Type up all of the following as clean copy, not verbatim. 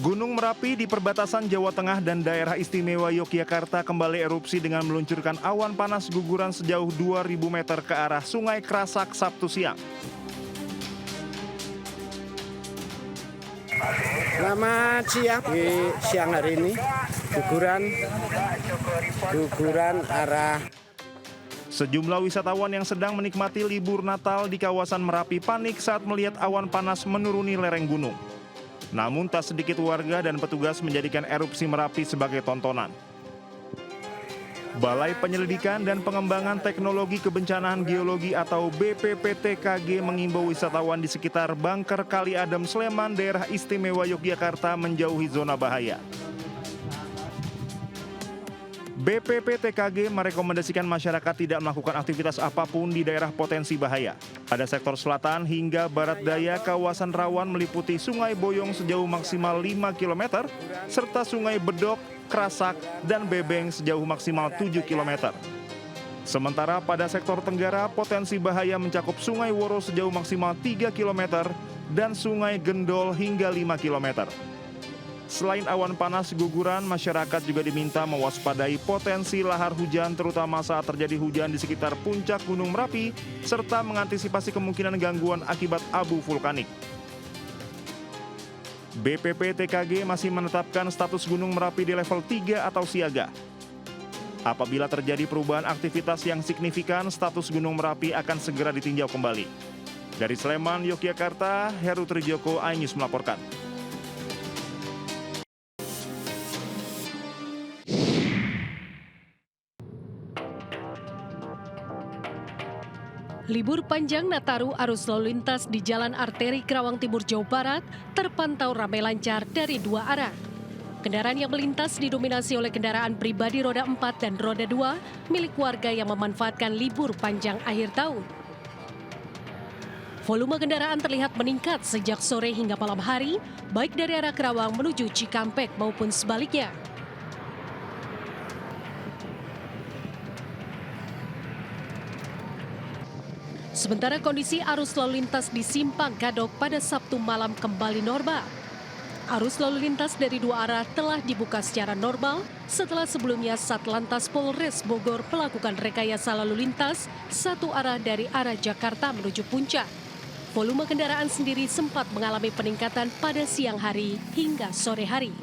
Gunung Merapi di perbatasan Jawa Tengah dan daerah istimewa Yogyakarta kembali erupsi dengan meluncurkan awan panas guguran sejauh 2.000 meter ke arah Sungai Krasak Sabtu siang. Selamat siang. Di siang hari ini guguran arah. Sejumlah wisatawan yang sedang menikmati libur Natal di kawasan Merapi panik saat melihat awan panas menuruni lereng gunung. Namun tak sedikit warga dan petugas menjadikan erupsi Merapi sebagai tontonan. Balai Penyelidikan dan Pengembangan Teknologi Kebencanaan Geologi atau BPPTKG mengimbau wisatawan di sekitar Bangker Kali Adem Sleman, daerah istimewa Yogyakarta menjauhi zona bahaya. BPPTKG merekomendasikan masyarakat tidak melakukan aktivitas apapun di daerah potensi bahaya. Pada sektor selatan hingga barat daya kawasan rawan meliputi Sungai Boyong sejauh maksimal 5 km, serta Sungai Bedok, Krasak, dan Bebeng sejauh maksimal 7 km. Sementara pada sektor tenggara potensi bahaya mencakup Sungai Woro sejauh maksimal 3 km dan Sungai Gendol hingga 5 km. Selain awan panas guguran, masyarakat juga diminta mewaspadai potensi lahar hujan terutama saat terjadi hujan di sekitar puncak Gunung Merapi serta mengantisipasi kemungkinan gangguan akibat abu vulkanik. BPPTKG masih menetapkan status Gunung Merapi di level 3 atau siaga. Apabila terjadi perubahan aktivitas yang signifikan, status Gunung Merapi akan segera ditinjau kembali. Dari Sleman, Yogyakarta, Heru Trijoko, iNews melaporkan. Libur panjang Nataru, arus lalu lintas di Jalan Arteri Kerawang Timur, Jawa Barat terpantau ramai lancar dari dua arah. Kendaraan yang melintas didominasi oleh kendaraan pribadi roda 4 dan roda 2 milik warga yang memanfaatkan libur panjang akhir tahun. Volume kendaraan terlihat meningkat sejak sore hingga malam hari, baik dari arah Kerawang menuju Cikampek maupun sebaliknya. Sementara kondisi arus lalu lintas di Simpang Gadok pada Sabtu malam kembali normal. Arus lalu lintas dari dua arah telah dibuka secara normal setelah sebelumnya Satlantas Polres Bogor melakukan rekayasa lalu lintas satu arah dari arah Jakarta menuju Puncak. Volume kendaraan sendiri sempat mengalami peningkatan pada siang hari hingga sore hari.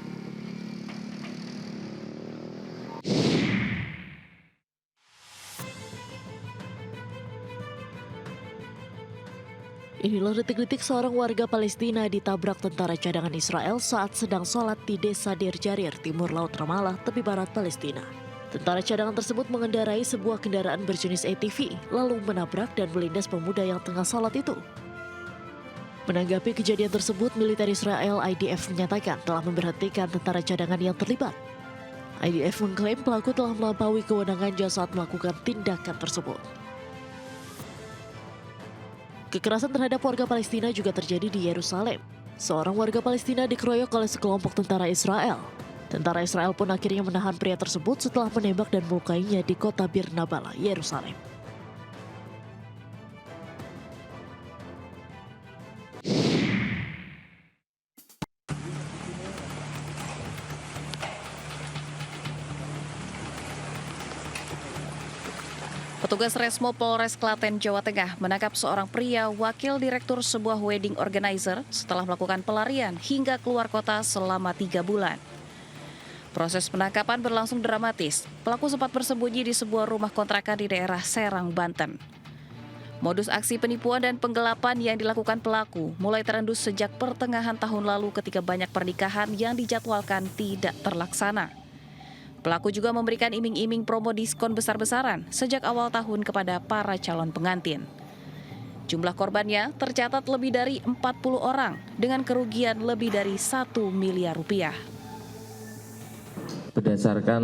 Inilah detik-detik seorang warga Palestina ditabrak tentara cadangan Israel saat sedang sholat di desa Dir Jarir, timur Laut Ramallah, tepi barat Palestina. Tentara cadangan tersebut mengendarai sebuah kendaraan berjenis ATV, lalu menabrak dan melindas pemuda yang tengah sholat itu. Menanggapi kejadian tersebut, militer Israel IDF menyatakan telah memberhentikan tentara cadangan yang terlibat. IDF mengklaim pelaku telah melampaui kewenangannya saat melakukan tindakan tersebut. Kekerasan terhadap warga Palestina juga terjadi di Yerusalem. Seorang warga Palestina dikeroyok oleh sekelompok tentara Israel. Tentara Israel pun akhirnya menahan pria tersebut setelah menembak dan melukainya di kota Bir Nabala, Yerusalem. Petugas Resmo Polres Klaten, Jawa Tengah menangkap seorang pria wakil direktur sebuah wedding organizer setelah melakukan pelarian hingga keluar kota selama 3 bulan. Proses penangkapan berlangsung dramatis. Pelaku sempat bersembunyi di sebuah rumah kontrakan di daerah Serang, Banten. Modus aksi penipuan dan penggelapan yang dilakukan pelaku mulai terendus sejak pertengahan tahun lalu ketika banyak pernikahan yang dijadwalkan tidak terlaksana. Pelaku juga memberikan iming-iming promo diskon besar-besaran sejak awal tahun kepada para calon pengantin. Jumlah korbannya tercatat lebih dari 40 orang dengan kerugian lebih dari 1 miliar rupiah. Berdasarkan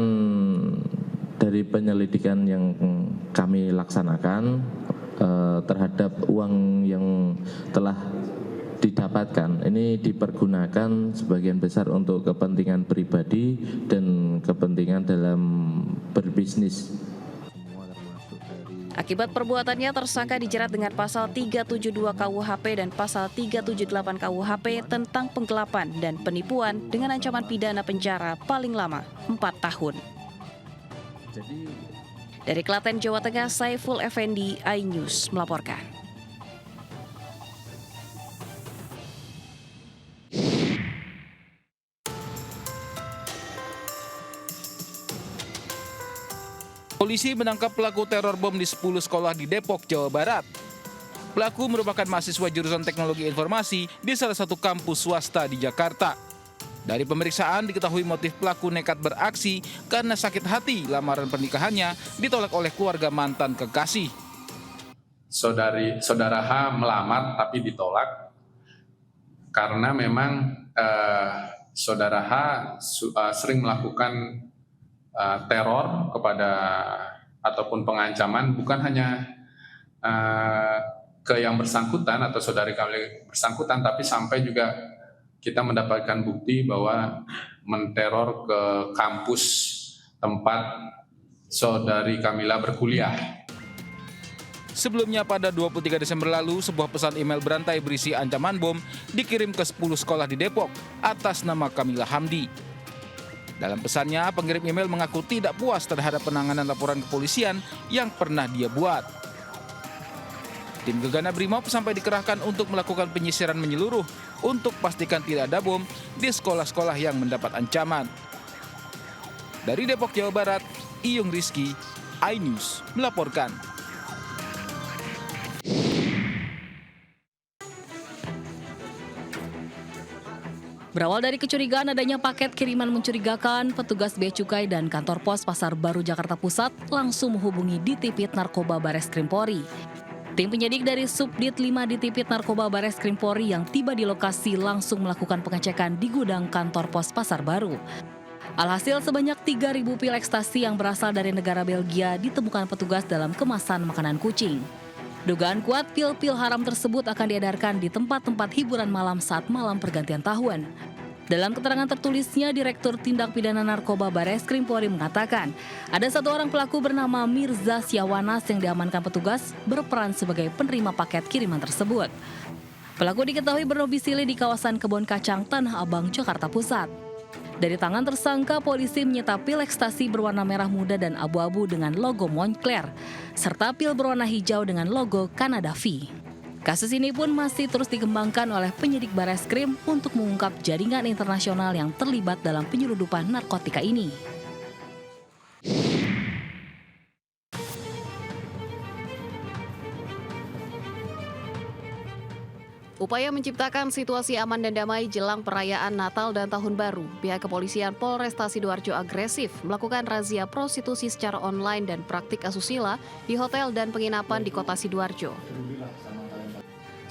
dari penyelidikan yang kami laksanakan terhadap uang yang telah didapatkan, ini dipergunakan sebagian besar untuk kepentingan pribadi dan kepentingan dalam berbisnis. Akibat perbuatannya, tersangka dijerat dengan pasal 372 KUHP dan pasal 378 KUHP tentang penggelapan dan penipuan dengan ancaman pidana penjara paling lama 4 tahun. Dari Klaten, Jawa Tengah, Saiful Effendi, iNews melaporkan. Polisi menangkap pelaku teror bom di 10 sekolah di Depok, Jawa Barat. Pelaku merupakan mahasiswa jurusan teknologi informasi di salah satu kampus swasta di Jakarta. Dari pemeriksaan diketahui motif pelaku nekat beraksi karena sakit hati lamaran pernikahannya ditolak oleh keluarga mantan kekasih. Saudara H melamar tapi ditolak karena memang saudara H sering melakukan teror kepada ataupun pengancaman bukan hanya ke yang bersangkutan atau saudari kami bersangkutan, tapi sampai juga kita mendapatkan bukti bahwa menteror ke kampus tempat saudari Kamila berkuliah. Sebelumnya pada 23 Desember lalu, sebuah pesan email berantai berisi ancaman bom dikirim ke 10 sekolah di Depok atas nama Kamila Hamdi. Dalam pesannya, pengirim email mengaku tidak puas terhadap penanganan laporan kepolisian yang pernah dia buat. Tim Gegana Brimob sampai dikerahkan untuk melakukan penyisiran menyeluruh untuk pastikan tidak ada bom di sekolah-sekolah yang mendapat ancaman. Dari Depok, Jawa Barat, Iyung Rizky, iNews melaporkan. Berawal dari kecurigaan adanya paket kiriman mencurigakan, petugas Bea Cukai dan kantor pos Pasar Baru Jakarta Pusat langsung menghubungi Ditipit Narkoba Bareskrim Polri. Tim penyidik dari Subdit 5 Ditipit Narkoba Bareskrim Polri yang tiba di lokasi langsung melakukan pengecekan di gudang kantor pos Pasar Baru. Alhasil sebanyak 3.000 pil ekstasi yang berasal dari negara Belgia ditemukan petugas dalam kemasan makanan kucing. Dugaan kuat pil-pil haram tersebut akan diedarkan di tempat-tempat hiburan malam saat malam pergantian tahun. Dalam keterangan tertulisnya, Direktur Tindak Pidana Narkoba Bareskrim Polri mengatakan, ada satu orang pelaku bernama Mirza Siawanas yang diamankan petugas berperan sebagai penerima paket kiriman tersebut. Pelaku diketahui berdomisili di kawasan Kebon Kacang, Tanah Abang, Jakarta Pusat. Dari tangan tersangka, polisi menyita pil ekstasi berwarna merah muda dan abu-abu dengan logo Moncler, serta pil berwarna hijau dengan logo Canada-V. Kasus ini pun masih terus dikembangkan oleh penyidik Bareskrim untuk mengungkap jaringan internasional yang terlibat dalam penyeludupan narkotika ini. Upaya menciptakan situasi aman dan damai jelang perayaan Natal dan Tahun Baru, pihak kepolisian Polresta Sidoarjo agresif melakukan razia prostitusi secara online dan praktik asusila di hotel dan penginapan di kota Sidoarjo.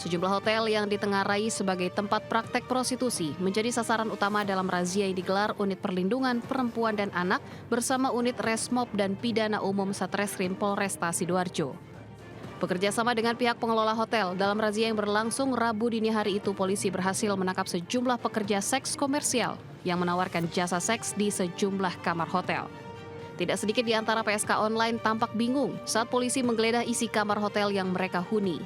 Sejumlah hotel yang ditengarai sebagai tempat praktek prostitusi menjadi sasaran utama dalam razia yang digelar Unit Perlindungan Perempuan dan Anak bersama Unit Resmob dan Pidana Umum Satreskrim Polresta Sidoarjo. Bekerja sama dengan pihak pengelola hotel, dalam razia yang berlangsung Rabu dini hari itu, polisi berhasil menangkap sejumlah pekerja seks komersial yang menawarkan jasa seks di sejumlah kamar hotel. Tidak sedikit di antara PSK online tampak bingung saat polisi menggeledah isi kamar hotel yang mereka huni.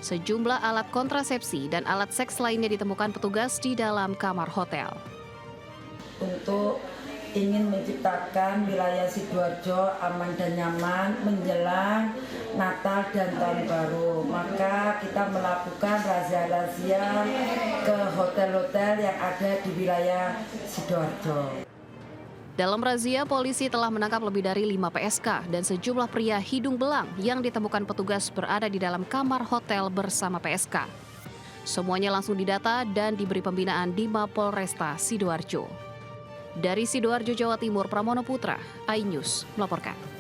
Sejumlah alat kontrasepsi dan alat seks lainnya ditemukan petugas di dalam kamar hotel. Untuk ingin menciptakan wilayah Sidoarjo aman dan nyaman menjelang Natal dan Tahun Baru, maka kita melakukan razia-razia ke hotel-hotel yang ada di wilayah Sidoarjo. Dalam razia, polisi telah menangkap lebih dari 5 PSK dan sejumlah pria hidung belang yang ditemukan petugas berada di dalam kamar hotel bersama PSK. Semuanya langsung didata dan diberi pembinaan di Mapolresta Sidoarjo. Dari Sidoarjo, Jawa Timur, Pramono Putra, iNews melaporkan.